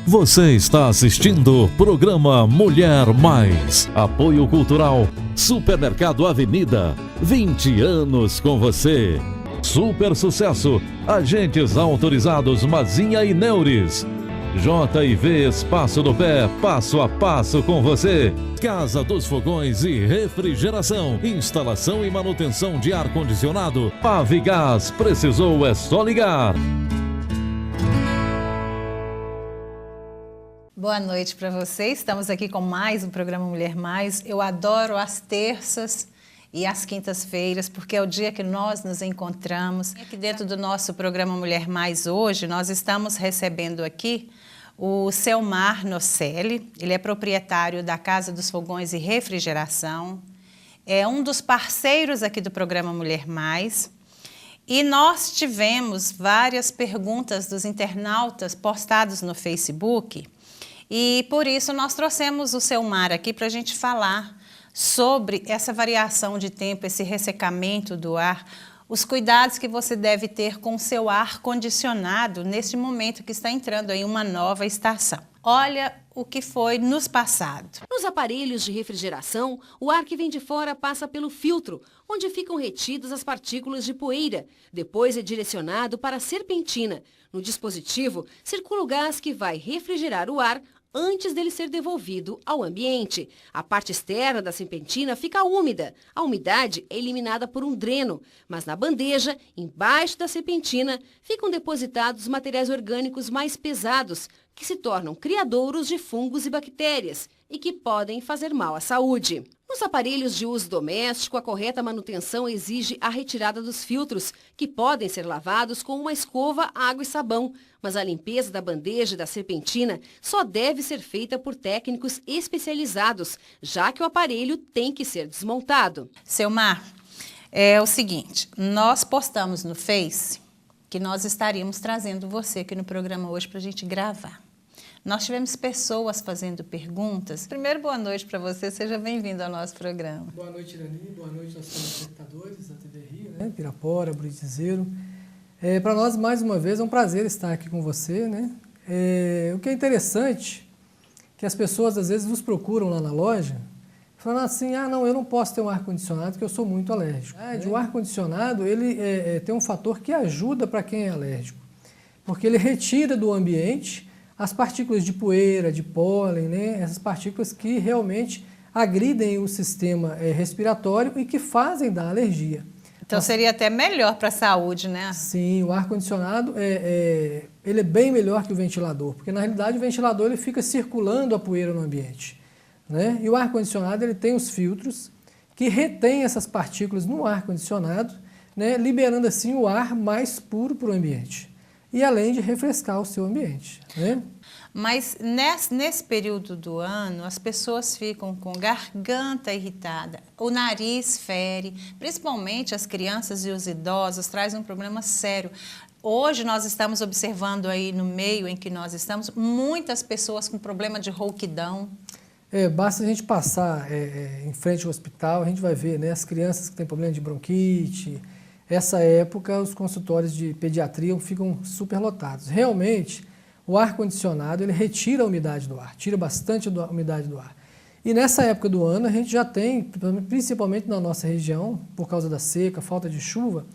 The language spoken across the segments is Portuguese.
Você está assistindo o programa Mulher Mais. Apoio Cultural Supermercado Avenida. 20 anos com você. Super sucesso. Agentes autorizados Mazinha e Neures. JV Espaço do Pé, passo a passo com você. Casa dos Fogões e Refrigeração. Instalação e manutenção de ar-condicionado. Pavigás, precisou é só ligar. Boa noite para você. Estamos aqui com mais um programa Mulher Mais. Eu adoro as terças e as quintas-feiras, porque é o dia que nós nos encontramos. Aqui dentro do nosso programa Mulher Mais hoje, nós estamos recebendo aqui o Selmar Nocelli. Ele é proprietário da Casa dos Fogões e Refrigeração. É um dos parceiros aqui do programa Mulher Mais. E nós tivemos várias perguntas dos internautas postados no Facebook. E por isso nós trouxemos o Selmar aqui para a gente falar sobre essa variação de tempo, esse ressecamento do ar, os cuidados que você deve ter com o seu ar condicionado neste momento que está entrando aí uma nova estação. Olha o que foi nos passado. Nos aparelhos de refrigeração, o ar que vem de fora passa pelo filtro, onde ficam retidas as partículas de poeira. Depois é direcionado para a serpentina. No dispositivo, circula o gás que vai refrigerar o ar antes dele ser devolvido ao ambiente. A parte externa da serpentina fica úmida. A umidade é eliminada por um dreno, mas na bandeja, embaixo da serpentina, ficam depositados materiais orgânicos mais pesados, que se tornam criadouros de fungos e bactérias e que podem fazer mal à saúde. Nos aparelhos de uso doméstico, a correta manutenção exige a retirada dos filtros, que podem ser lavados com uma escova, água e sabão, mas a limpeza da bandeja e da serpentina só deve ser feita por técnicos especializados, já que o aparelho tem que ser desmontado. Selmar, é o seguinte, nós postamos no Face que nós estaríamos trazendo você aqui no programa hoje para a gente gravar. Nós tivemos pessoas fazendo perguntas. Primeiro, boa noite para você, seja bem-vindo ao nosso programa. Boa noite, Irani, boa noite aos telespectadores da TV Rio, né? Pirapora, Buritizeiro. Para nós, mais uma vez, é um prazer estar aqui com você, né? O que é interessante, que as pessoas às vezes nos procuram lá na loja, falando assim, não, eu não posso ter um ar-condicionado porque eu sou muito alérgico. O ar-condicionado, ele tem um fator que ajuda para quem é alérgico, porque ele retira do ambiente as partículas de poeira, de pólen, né? Essas partículas que realmente agridem o sistema respiratório e que fazem dar alergia. Então seria até melhor para a saúde, né? Sim, o ar-condicionado ele é bem melhor que o ventilador, porque na realidade o ventilador ele fica circulando a poeira no ambiente, né? E o ar-condicionado ele tem os filtros que retêm essas partículas no ar-condicionado, né? Liberando assim o ar mais puro para o ambiente. E além de refrescar o seu ambiente, né? Mas nesse período do ano, as pessoas ficam com garganta irritada, o nariz fere, principalmente as crianças e os idosos, traz um problema sério. Hoje nós estamos observando aí no meio em que nós estamos, muitas pessoas com problema de rouquidão. Basta a gente passar em frente ao hospital, a gente vai ver, né, as crianças que têm problema de bronquite. Essa época, os consultórios de pediatria ficam superlotados. Realmente, o ar-condicionado ele retira a umidade do ar, tira bastante a umidade do ar. E nessa época do ano, a gente já tem, principalmente na nossa região, por causa da seca, falta de chuva,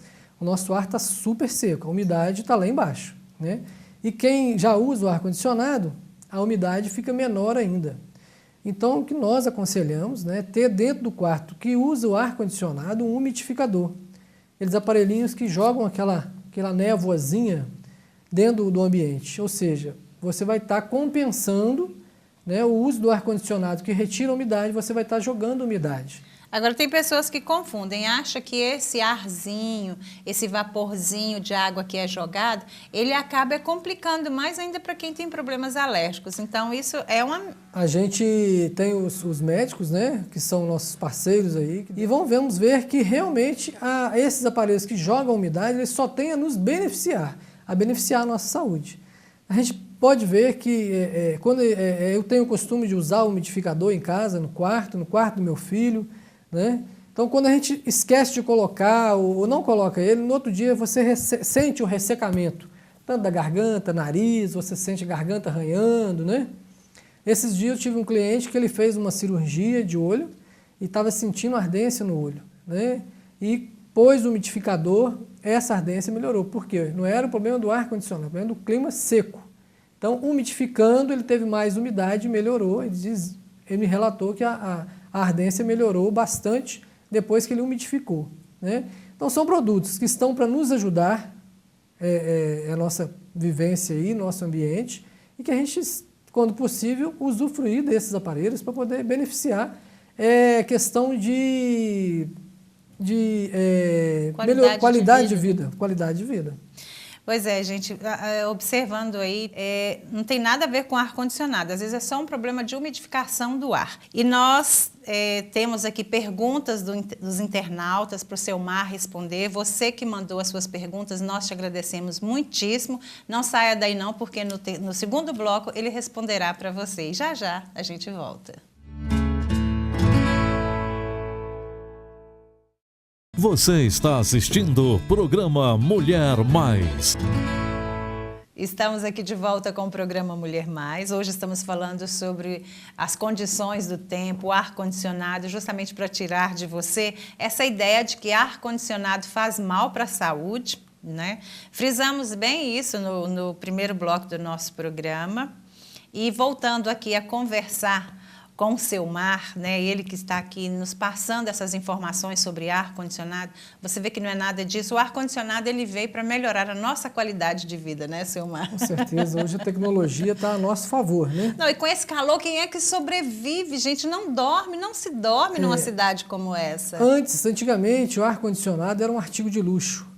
o nosso ar está super seco, a umidade está lá embaixo, né? E quem já usa o ar-condicionado, a umidade fica menor ainda. Então, o que nós aconselhamos, né, é ter dentro do quarto que usa o ar-condicionado um umidificador. Aqueles aparelhinhos que jogam aquela névoazinha dentro do ambiente. Ou seja, você vai estar compensando, né, o uso do ar-condicionado que retira a umidade, você vai estar jogando umidade. Agora, tem pessoas que confundem, acham que esse arzinho, esse vaporzinho de água que é jogado, ele acaba complicando mais ainda para quem tem problemas alérgicos. Então, isso é uma... A gente tem os médicos, né, que são nossos parceiros aí, e vamos ver que realmente esses aparelhos que jogam umidade, eles só têm a nos beneficiar, a nossa saúde. A gente pode ver que quando eu tenho o costume de usar o umidificador em casa, no quarto do meu filho, né? Então, quando a gente esquece de colocar ou não coloca ele, no outro dia você sente o ressecamento tanto da garganta, nariz, você sente a garganta arranhando, né? Esses dias eu tive um cliente que ele fez uma cirurgia de olho e estava sentindo ardência no olho, né? E pôs o umidificador, essa ardência melhorou. Por quê? Não era o problema do ar-condicionado, era o problema do clima seco. Então, umidificando, ele teve mais umidade e melhorou. Ele me relatou que a ardência melhorou bastante depois que ele umidificou, né? Então, são produtos que estão para nos ajudar a nossa vivência aí, nosso ambiente, e que a gente, quando possível, usufruir desses aparelhos para poder beneficiar questão de qualidade de vida. Qualidade de vida. Pois é, gente, observando aí, não tem nada a ver com ar-condicionado, às vezes é só um problema de umidificação do ar. E nós temos aqui perguntas dos internautas para o Selmar responder. Você que mandou as suas perguntas, nós te agradecemos muitíssimo. Não saia daí não, porque no segundo bloco ele responderá para você. E já já a gente volta. Você está assistindo o programa Mulher Mais. Estamos aqui de volta com o programa Mulher Mais. Hoje estamos falando sobre as condições do tempo, o ar-condicionado, justamente para tirar de você essa ideia de que ar-condicionado faz mal para a saúde, né? Frisamos bem isso no primeiro bloco do nosso programa. E voltando aqui a conversar com o Selmar, né? Ele que está aqui nos passando essas informações sobre ar-condicionado, você vê que não é nada disso. O ar-condicionado ele veio para melhorar a nossa qualidade de vida, né, Selmar? Com certeza, hoje a tecnologia está a nosso favor, né? Não, e com esse calor, quem é que sobrevive? Gente, não se dorme numa cidade como essa. Antigamente, o ar-condicionado era um artigo de luxo.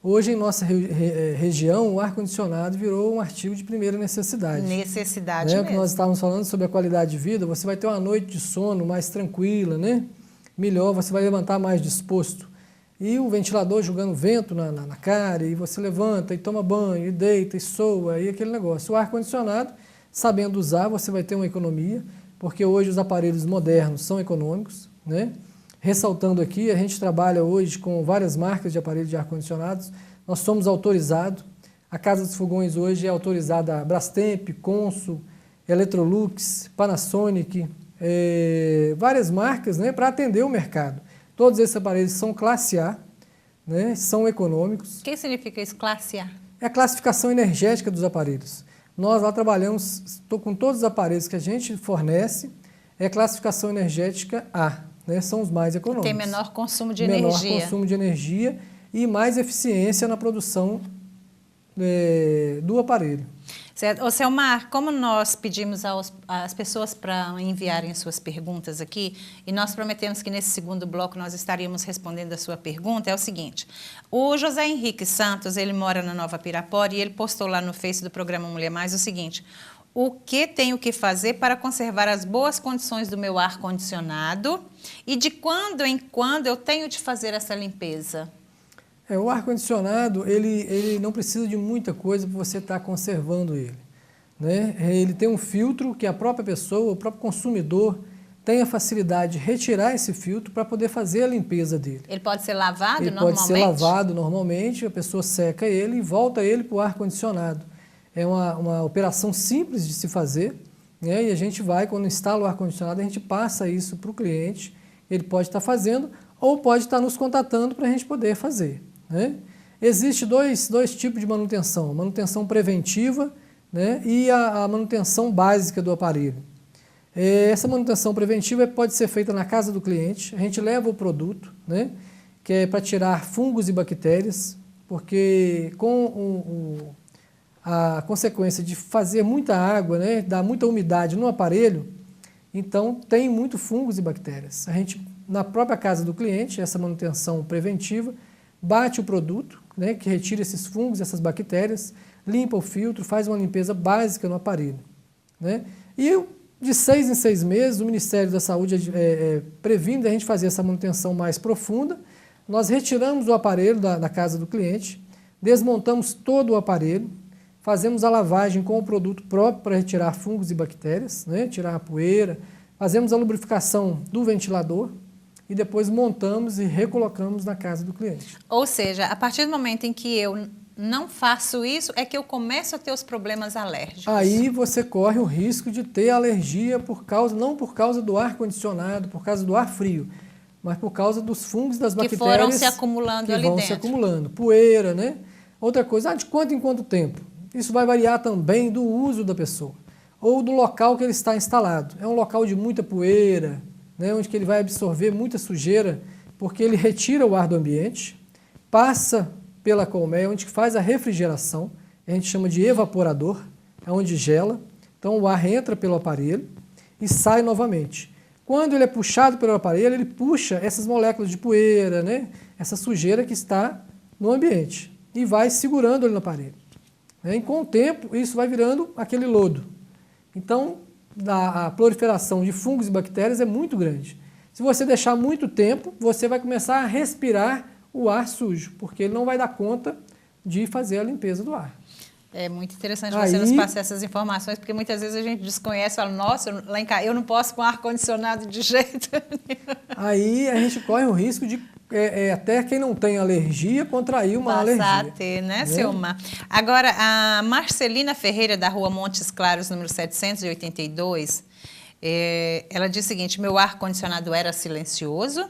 Hoje, em nossa região, o ar-condicionado virou um artigo de primeira necessidade. Necessidade mesmo. Porque nós estávamos falando sobre a qualidade de vida, você vai ter uma noite de sono mais tranquila, né? Melhor, você vai levantar mais disposto. E o ventilador jogando vento na cara, e você levanta e toma banho, e deita, e soa, e aquele negócio. O ar-condicionado, sabendo usar, você vai ter uma economia, porque hoje os aparelhos modernos são econômicos, né? Ressaltando aqui, a gente trabalha hoje com várias marcas de aparelhos de ar-condicionados, nós somos autorizados, a Casa dos Fogões hoje é autorizada a Brastemp, Consul, Electrolux, Panasonic, várias marcas, né, para atender o mercado. Todos esses aparelhos são classe A, né, são econômicos. O que significa isso, classe A? É a classificação energética dos aparelhos. Nós lá trabalhamos com todos os aparelhos que a gente fornece, é classificação energética A. Né, são os mais econômicos. Tem menor consumo de energia. Menor consumo de energia e mais eficiência na produção do aparelho. Certo. Ô, Selmar, como nós pedimos às pessoas para enviarem suas perguntas aqui, e nós prometemos que nesse segundo bloco nós estaríamos respondendo a sua pergunta, é o seguinte: o José Henrique Santos, ele mora na Nova Pirapora e ele postou lá no Face do programa Mulher Mais o seguinte: o que tenho que fazer para conservar as boas condições do meu ar-condicionado e de quando em quando eu tenho de fazer essa limpeza? O ar-condicionado, ele não precisa de muita coisa para você estar conservando ele, né? Ele tem um filtro que a própria pessoa, o próprio consumidor, tem a facilidade de retirar esse filtro para poder fazer a limpeza dele. Ele pode ser lavado ele normalmente? Pode ser lavado normalmente, a pessoa seca ele e volta ele para o ar-condicionado. É uma operação simples de se fazer, né? E a gente vai, quando instala o ar-condicionado, a gente passa isso para o cliente, ele pode estar fazendo ou pode estar nos contatando para a gente poder fazer, né? Existe dois tipos de manutenção, manutenção preventiva, né, e a manutenção básica do aparelho. Essa manutenção preventiva pode ser feita na casa do cliente, a gente leva o produto, né, que é para tirar fungos e bactérias, porque com a consequência de fazer muita água, né, dar muita umidade no aparelho, então tem muito fungos e bactérias. A gente, na própria casa do cliente, essa manutenção preventiva, bate o produto, né, que retira esses fungos, essas bactérias, limpa o filtro, faz uma limpeza básica no aparelho, né? E de 6 em 6 meses, o Ministério da Saúde previne a gente fazer essa manutenção mais profunda. Nós retiramos o aparelho da casa do cliente, desmontamos todo o aparelho, fazemos a lavagem com o produto próprio para retirar fungos e bactérias, né, tirar a poeira, fazemos a lubrificação do ventilador, e depois montamos e recolocamos na casa do cliente. Ou seja, a partir do momento em que eu não faço isso, é que eu começo a ter os problemas alérgicos. Aí você corre o risco de ter alergia não por causa do ar-condicionado, por causa do ar frio, mas por causa dos fungos, das bactérias que foram se acumulando ali dentro. Se acumulando, poeira, né? Outra coisa, de quanto em quanto tempo? Isso vai variar também do uso da pessoa ou do local que ele está instalado. É um local de muita poeira, né, onde que ele vai absorver muita sujeira, porque ele retira o ar do ambiente, passa pela colmeia, onde faz a refrigeração, a gente chama de evaporador, é onde gela, então o ar entra pelo aparelho e sai novamente. Quando ele é puxado pelo aparelho, ele puxa essas moléculas de poeira, né, essa sujeira que está no ambiente e vai segurando ele no aparelho. E com o tempo, isso vai virando aquele lodo. Então, a proliferação de fungos e bactérias é muito grande. Se você deixar muito tempo, você vai começar a respirar o ar sujo, porque ele não vai dar conta de fazer a limpeza do ar. É muito interessante você nos passar essas informações, porque muitas vezes a gente desconhece e fala, nossa, lá em casa eu não posso com ar-condicionado de jeito nenhum. Aí a gente corre o risco de até quem não tem alergia contrair uma alergia. Passar a ter, né, Silmar? Agora, a Marcelina Ferreira, da Rua Montes Claros, número 782, ela diz o seguinte, meu ar-condicionado era silencioso,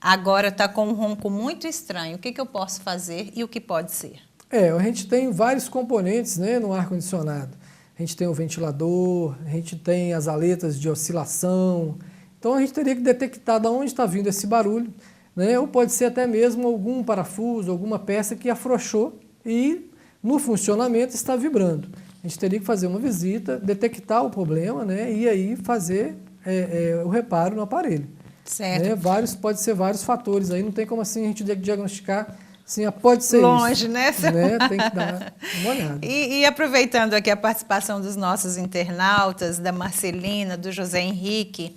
agora está com um ronco muito estranho. O que eu posso fazer e o que pode ser? A gente tem vários componentes, né, no ar-condicionado. A gente tem o ventilador, a gente tem as aletas de oscilação. Então, a gente teria que detectar de onde está vindo esse barulho, né? Ou pode ser até mesmo algum parafuso, alguma peça que afrouxou e, no funcionamento, está vibrando. A gente teria que fazer uma visita, detectar o problema, né, e aí fazer o reparo no aparelho. Certo. Né? Pode ser vários fatores, aí não tem como assim a gente diagnosticar. Sim, pode ser longe, isso. Né? Tem que dar uma olhada. E aproveitando aqui a participação dos nossos internautas, da Marcelina, do José Henrique,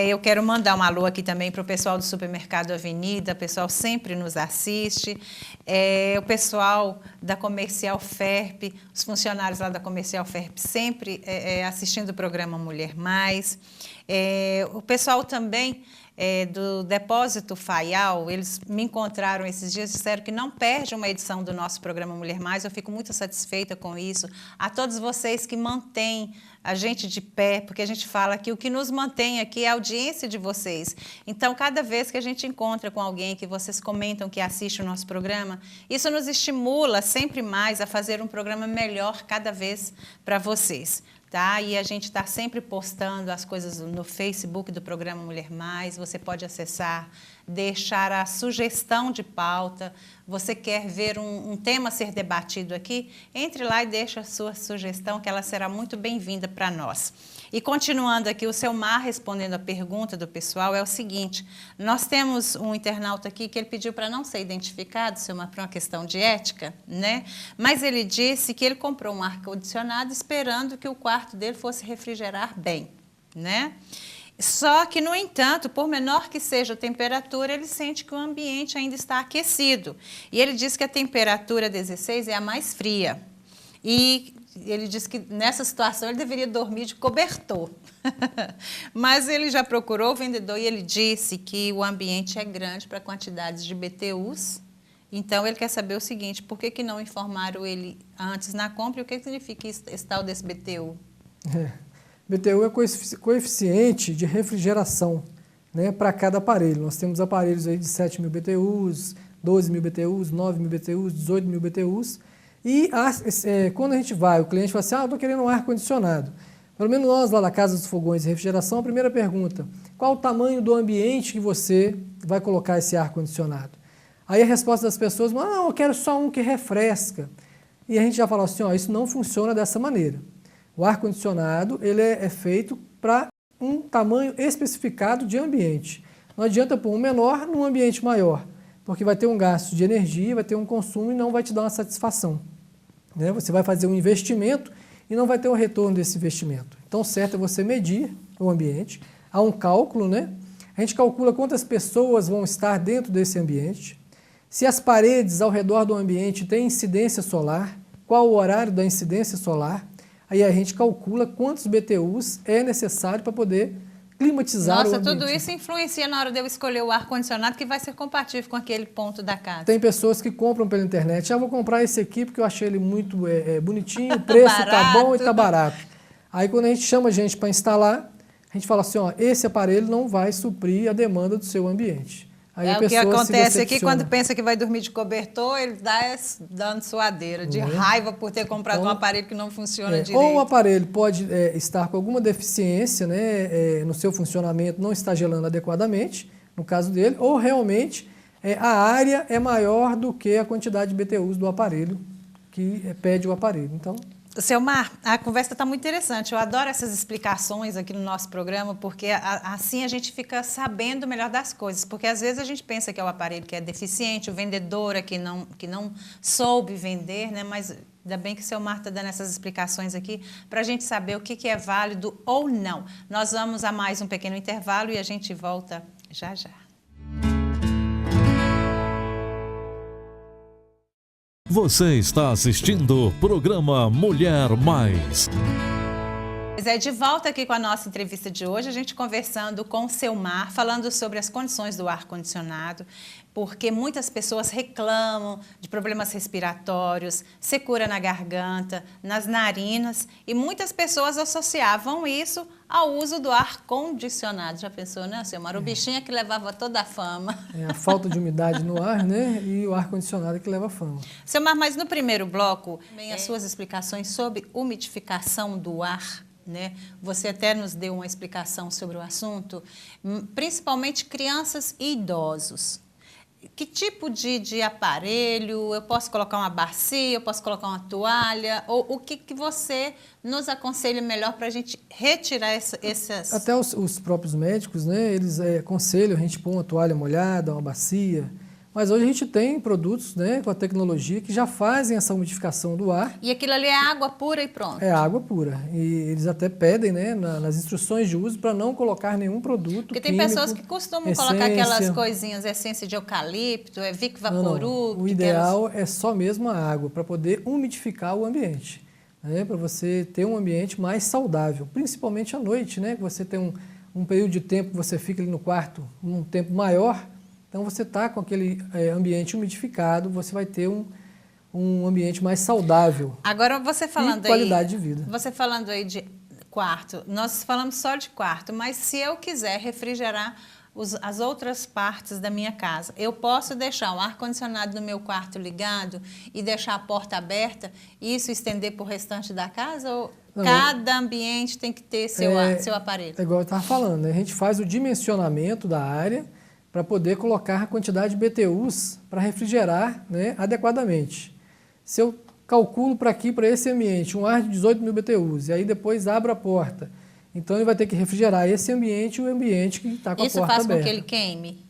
eu quero mandar um alô aqui também para o pessoal do Supermercado Avenida, o pessoal sempre nos assiste, o pessoal da Comercial FERP, os funcionários lá da Comercial FERP sempre assistindo o programa Mulher Mais, o pessoal também do Depósito Faial, eles me encontraram esses dias, disseram que não perde uma edição do nosso programa Mulher Mais, eu fico muito satisfeita com isso. A todos vocês que mantêm a gente de pé, porque a gente fala que o que nos mantém aqui é a audiência de vocês. Então, cada vez que a gente encontra com alguém que vocês comentam que assiste o nosso programa, isso nos estimula sempre mais a fazer um programa melhor cada vez para vocês. Tá? E a gente está sempre postando as coisas no Facebook do programa Mulher Mais, você pode acessar, deixar a sugestão de pauta, você quer ver um tema ser debatido aqui, entre lá e deixa a sua sugestão, que ela será muito bem-vinda para nós. E continuando aqui, o Selmar respondendo a pergunta do pessoal é o seguinte, nós temos um internauta aqui que ele pediu para não ser identificado, Selmar, por uma questão de ética, né? Mas ele disse que ele comprou um ar-condicionado esperando que o quarto dele fosse refrigerar bem, né? Só que, no entanto, por menor que seja a temperatura, ele sente que o ambiente ainda está aquecido. E ele diz que a temperatura 16 é a mais fria. E ele disse que nessa situação ele deveria dormir de cobertor. Mas ele já procurou o vendedor e ele disse que o ambiente é grande para quantidades de BTUs. Então, ele quer saber o seguinte, por que não informaram ele antes na compra e o que significa esse tal desse BTU? BTU é coeficiente de refrigeração, né, para cada aparelho. Nós temos aparelhos aí de 7.000 BTUs, 12.000 BTUs, 9.000 BTUs, 18.000 BTUs. E quando a gente vai, o cliente fala assim, eu estou querendo um ar-condicionado. Pelo menos nós lá da Casa dos Fogões de Refrigeração, a primeira pergunta, qual o tamanho do ambiente que você vai colocar esse ar-condicionado? Aí a resposta das pessoas, eu quero só um que refresca. E a gente já falou assim, isso não funciona dessa maneira. O ar-condicionado ele é feito para um tamanho especificado de ambiente. Não adianta pôr um menor num ambiente maior, porque vai ter um gasto de energia, vai ter um consumo e não vai te dar uma satisfação. Né? Você vai fazer um investimento e não vai ter o retorno desse investimento. Então, o certo é você medir o ambiente, há um cálculo, né? A gente calcula quantas pessoas vão estar dentro desse ambiente, se as paredes ao redor do ambiente têm incidência solar, qual o horário da incidência solar, aí a gente calcula quantos BTUs é necessário para poder climatizar o ambiente. Nossa, tudo isso influencia na hora de eu escolher o ar-condicionado que vai ser compatível com aquele ponto da casa. Tem pessoas que compram pela internet, vou comprar esse aqui porque eu achei ele muito bonitinho, o preço tá bom e tá barato. Aí quando a gente chama a gente para instalar, a gente fala assim, ó, esse aparelho não vai suprir a demanda do seu ambiente. Aí o que acontece aqui, quando pensa que vai dormir de cobertor, ele dando suadeira, de raiva por ter comprado um aparelho que não funciona direito. Ou o aparelho pode estar com alguma deficiência, né, no seu funcionamento, não está gelando adequadamente, no caso dele, ou realmente a área é maior do que a quantidade de BTUs do aparelho que pede o aparelho. Então, Selmar, a conversa está muito interessante. Eu adoro essas explicações aqui no nosso programa, porque assim a gente fica sabendo melhor das coisas. Porque às vezes a gente pensa que é o aparelho que é deficiente, o vendedor é que não soube vender, né? Mas ainda bem que o Selmar está dando essas explicações aqui para a gente saber o que é válido ou não. Nós vamos a mais um pequeno intervalo e a gente volta já já. Você está assistindo o programa Mulher Mais. De volta aqui com a nossa entrevista de hoje, a gente conversando com o Selmar, falando sobre as condições do ar-condicionado, porque muitas pessoas reclamam de problemas respiratórios, secura na garganta, nas narinas, e muitas pessoas associavam isso ao uso do ar-condicionado. Já pensou, né, Selmar? O bichinho é que levava toda a fama. A falta de umidade no ar, né? E o ar-condicionado é que leva a fama. Selmar, mas no primeiro bloco, vem as suas explicações sobre umidificação do ar, né? Você até nos deu uma explicação sobre o assunto, principalmente crianças e idosos. Que tipo de aparelho? Eu posso colocar uma bacia, eu posso colocar uma toalha? Ou o que você nos aconselha melhor para a gente retirar essas... Até os próprios médicos, né? Eles aconselham a gente pôr uma toalha molhada, uma bacia. Mas hoje a gente tem produtos, né, com a tecnologia que já fazem essa umidificação do ar. E aquilo ali é água pura e pronto? É água pura. E eles até pedem, né, nas instruções de uso para não colocar nenhum produto Porque tem químico, pessoas que costumam essência. Colocar aquelas coisinhas, essência de eucalipto, Vic Vaporub. Não. O ideal é só mesmo a água para poder umidificar o ambiente, né, para você ter um ambiente mais saudável, principalmente à noite, né, que você tem um período de tempo que você fica ali no quarto um tempo maior. Então, você está com aquele ambiente umidificado, você vai ter um ambiente mais saudável. Agora, você falando e qualidade de vida. Você falando aí de quarto, nós falamos só de quarto, mas se eu quiser refrigerar as outras partes da minha casa, eu posso deixar o ar-condicionado no meu quarto ligado e deixar a porta aberta e isso estender para o restante da casa? Ou cada ambiente tem que ter seu aparelho? É igual eu estava falando, né? A gente faz o dimensionamento da área para poder colocar a quantidade de BTUs para refrigerar, né, adequadamente. Se eu calculo para aqui, para esse ambiente, um ar de 18.000 BTUs, e aí depois abro a porta, então ele vai ter que refrigerar esse ambiente e o ambiente que está com a porta aberta. Isso faz com que ele queime?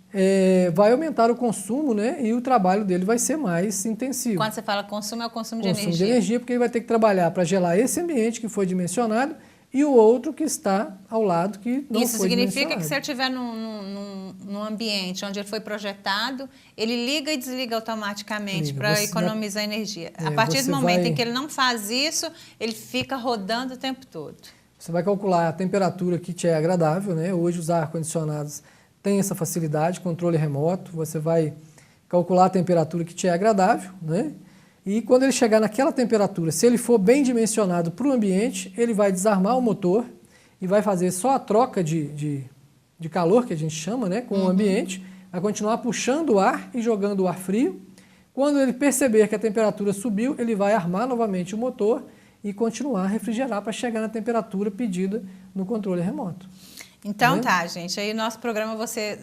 Vai aumentar o consumo, né, e o trabalho dele vai ser mais intensivo. Quando você fala consumo, é o consumo de energia? Consumo de energia, porque ele vai ter que trabalhar para gelar esse ambiente que foi dimensionado e o outro que está ao lado que não foi dimensionado. Isso significa que se eu estiver num ambiente onde ele foi projetado, ele liga e desliga automaticamente para economizar energia. A partir do momento em que ele não faz isso, ele fica rodando o tempo todo. Você vai calcular a temperatura que te é agradável, né? Hoje os ar-condicionados têm essa facilidade, controle remoto, você vai calcular a temperatura que te é agradável, né? E quando ele chegar naquela temperatura, se ele for bem dimensionado para o ambiente, ele vai desarmar o motor e vai fazer só a troca de calor, que a gente chama, né, com o ambiente, vai continuar puxando o ar e jogando o ar frio. Quando ele perceber que a temperatura subiu, ele vai armar novamente o motor e continuar a refrigerar para chegar na temperatura pedida no controle remoto. Então tá, gente, aí nosso programa você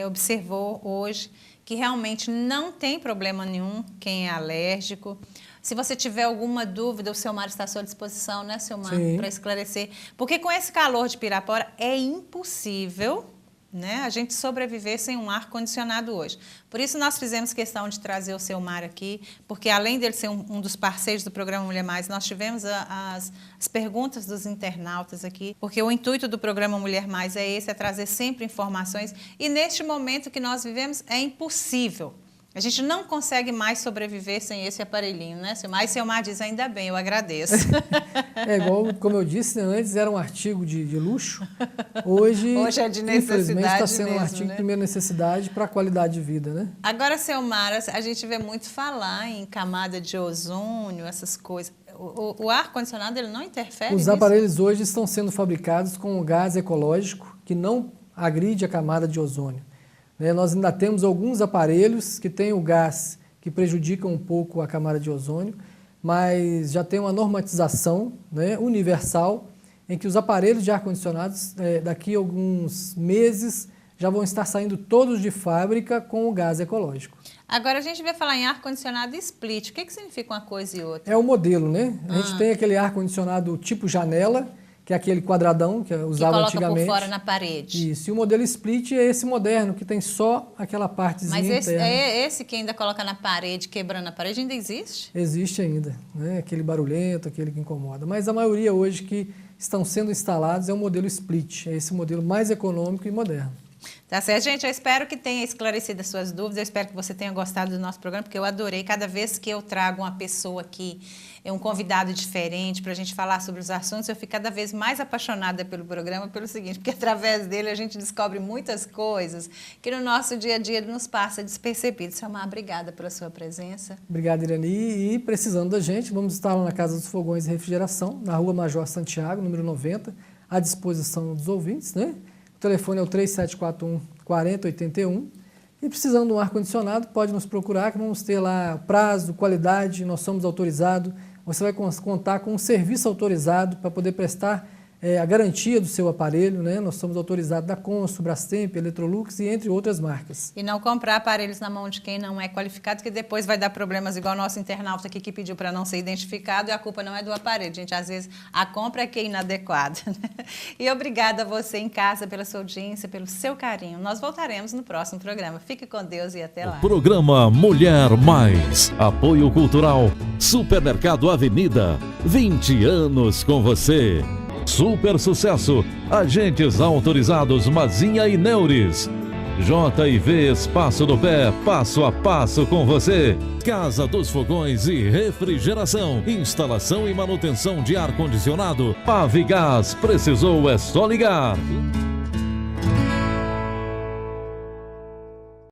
observou hoje que realmente não tem problema nenhum quem é alérgico. Se você tiver alguma dúvida, o Selmar está à sua disposição, né, Selmar, para esclarecer. Porque com esse calor de Pirapora é impossível, né, a gente sobreviver sem um ar-condicionado hoje. Por isso nós fizemos questão de trazer o Selmar aqui, porque além dele ser um dos parceiros do programa Mulher Mais, nós tivemos as perguntas dos internautas aqui, porque o intuito do programa Mulher Mais é esse, é trazer sempre informações, e neste momento que nós vivemos é impossível A gente não consegue mais sobreviver sem esse aparelhinho, né, Silmar? E Silmar diz, ainda bem, eu agradeço. É igual, como eu disse, antes era um artigo de luxo, hoje é de necessidade infelizmente está sendo mesmo, um artigo né? de primeira necessidade para a qualidade de vida, né? Agora, Silmar, a gente vê muito falar em camada de ozônio, essas coisas. O ar-condicionado, ele não interfere Os nisso? aparelhos hoje estão sendo fabricados com gás ecológico que não agride a camada de ozônio. Nós ainda temos alguns aparelhos que têm o gás que prejudica um pouco a camada de ozônio, mas já tem uma normatização, né, universal, em que os aparelhos de ar-condicionado, daqui a alguns meses, já vão estar saindo todos de fábrica com o gás ecológico. Agora, a gente vai falar em ar-condicionado split. O que significa uma coisa e outra? É o modelo, né? A gente tem aquele ar-condicionado tipo janela, que é aquele quadradão que usava coloca antigamente. por fora na parede. Isso. E o modelo split é esse moderno, que tem só aquela partezinha Mas interna. esse que ainda coloca na parede, quebrando a parede, ainda existe? Existe ainda, né? Aquele barulhento, aquele que incomoda. Mas a maioria hoje que estão sendo instalados é o modelo split. É esse modelo mais econômico e moderno. Tá certo, gente? Eu espero que tenha esclarecido as suas dúvidas, eu espero que você tenha gostado do nosso programa, porque eu adorei. Cada vez que eu trago uma pessoa aqui, um convidado diferente, para a gente falar sobre os assuntos, eu fico cada vez mais apaixonada pelo programa, pelo seguinte, porque através dele a gente descobre muitas coisas que no nosso dia a dia nos passa despercebido. Silmar, obrigada pela sua presença. Obrigado, Irani. E precisando da gente, vamos estar lá na Casa dos Fogões e Refrigeração, na Rua Major Santiago, número 90, à disposição dos ouvintes, né? O telefone é o 3741-4081. E precisando de um ar-condicionado, pode nos procurar, que vamos ter lá prazo, qualidade, nós somos autorizados. Você vai contar com um serviço autorizado para poder prestar a garantia do seu aparelho, né? Nós somos autorizados da Consul, Brastemp, Electrolux e entre outras marcas. E não comprar aparelhos na mão de quem não é qualificado, que depois vai dar problemas, igual o nosso internauta aqui que pediu para não ser identificado, e a culpa não é do aparelho, gente. Às vezes a compra é que é inadequada. Né? E obrigada a você em casa pela sua audiência, pelo seu carinho. Nós voltaremos no próximo programa. Fique com Deus e até lá. Programa Mulher Mais. Apoio Cultural. Supermercado Avenida. 20 anos com você. Super sucesso, agentes autorizados Mazinha e Neures. JV Espaço do Pé, passo a passo com você. Casa dos Fogões e Refrigeração, instalação e manutenção de ar-condicionado. Pavigás, precisou é só ligar.